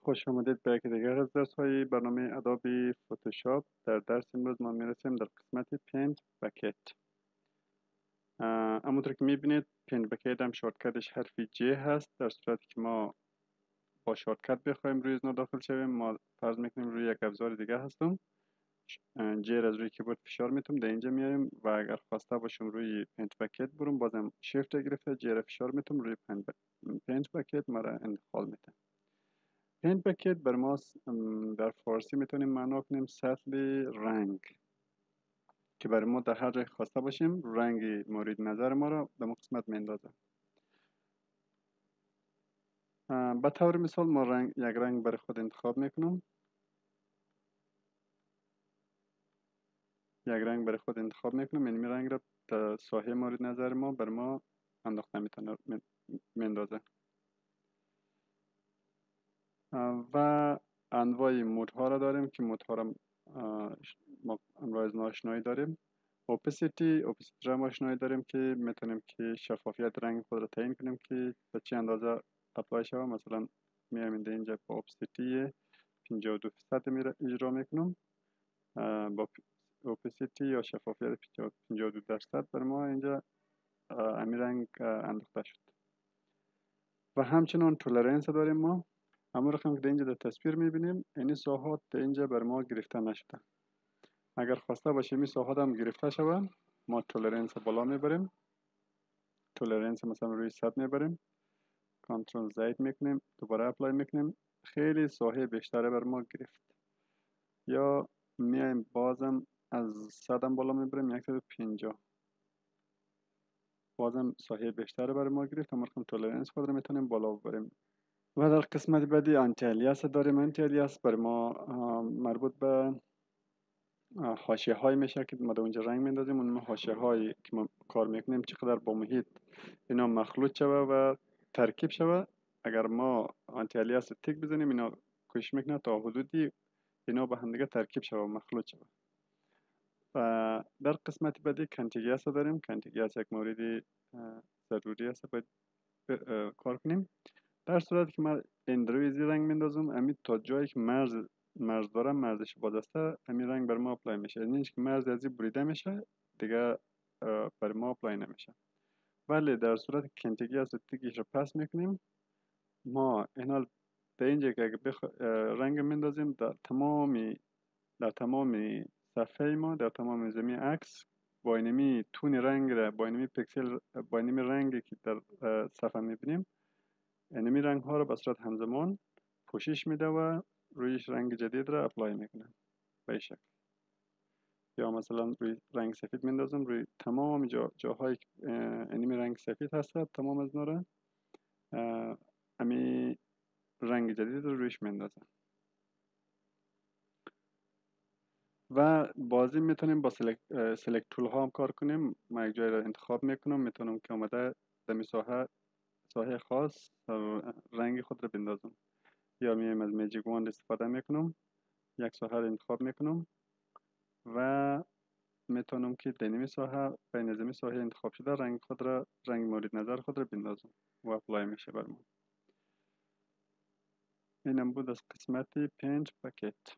خوش آمدید به یکی دیگر از درس های برنامه ادوبی فتوشاپ. در درس امروز ما میرسیم در قسمت پینت بکت. همونطور که میبینید پینت بکت هم شورتکتش حرفی جی هست. در صورتی که ما با شورتکت بخوایم روی اینا داخل شویم، ما فرض میکنیم روی یک ابزار دیگه هستم، جیر از روی کیبورد فشار میتونم در اینجا میاریم و اگر خواسته باشم روی پینت بکت برم، بازم شیفت گرفته جیر فشار میتونم روی پینت بکت مرا انتقال میتونم. پینت بکت بر ما در فارسی میتونیم معنا کنیم سطل رنگ، که برای ما در هر جای خواسته باشیم رنگ مورد نظر ما را در قسمت میندازه. به طور مثال ما یک رنگ برای خود انتخاب میکنم، این رنگ را در ساحه مورد نظر ما بر ما انداخته میندازه. و انواع مودها را داریم که مودها را ما امروز آشنایی داریم. اوپسیتی را آشنایی داریم که میتونیم که شفافیت رنگ خود را تعیین کنیم که به چه اندازه اپلای شود. مثلا میایم اینجا با اوپسیتی 52% اجرا میکنم. با اوپسیتی یا شفافیت 52% بر ما اینجا امی رنگ انداخته شد. و همچنان تولرنس داریم ما، همون رقم که در اینجا در تصویر میبینیم این ساحات در اینجا بر ما گرفته نشده. اگر خواسته باشیم این ساحات هم گرفته شود، ما تولرنس بالا میبریم، تولرنس مثلا روی 100 میبریم، کنترل زید میکنیم، دوباره اپلای میکنیم، خیلی ساحه بیشتره بر ما گرفت. یا میایم بازم از 100 هم بالا میبریم 150، بازم ساحه بیشتره بر ما گرفت. اما تولرنس خود رو میتونیم بالا ببریم. و در قسمت بعدی آنتی الیاس داریم. آنتی الیاس بر ما مربوط به حاشیه های میشه که ما در اونجا رنگ میندازیم. اون حاشیه هایی که ما کار میکنیم چقدر با محیط اینا مخلوط شوه و ترکیب شوه. اگر ما آنتی الیاس تیک بزنیم اینا کوشش میکنه تا حدودی اینا با هم دیگه ترکیب شوه و مخلوط شوه. و در قسمت بعدی کنتیگیاس داریم. کنتیگیاس یک مورد ضروری است باید کار کنیم. در صورتی که من این روی رنگ میندازم، امید تا جایی که مرز دارم، مرزش باز است، همین رنگ بر ما اپلای میشه. یعنی که مرز از این بریده میشه دیگه بر ما اپلای نمیشه. ولی در صورت که کنتیگیاس تیکش رو پس میکنیم، ما اینا در اینجا که رنگ میندازیم در تمام صفحه ما، در تمام زمین عکس با اینمی تون رنگ را با اینمی پیکسل با اینمی رنگی که در صفحه میبینیم، اینمی رنگ ها رو به صورت همزمان پوشش میده و رویش رنگ جدید را اپلای میکنه به این شکل. یا مثلا روی رنگ سفید میندازم، روی تمام جاهایی که اینمی رنگ سفید هست تمام از نوره امی رنگ جدید رو رویش میندازم. و بازی میتونیم با سلکت تول ها هم کار کنیم. من یک جای را انتخاب میکنم، میتونم که اومده دمی ساحه خاص رنگ خود را بندازم. یا میایم از میجیک واند استفاده میکنم، یک ساحه را انتخاب میکنم و میتونم که دینمی ساحه بین زمین ساحه انتخاب شده رنگ مورد نظر خود را بندازم و اپلای میشه بر من. اینم بود از قسمت پینت بکت.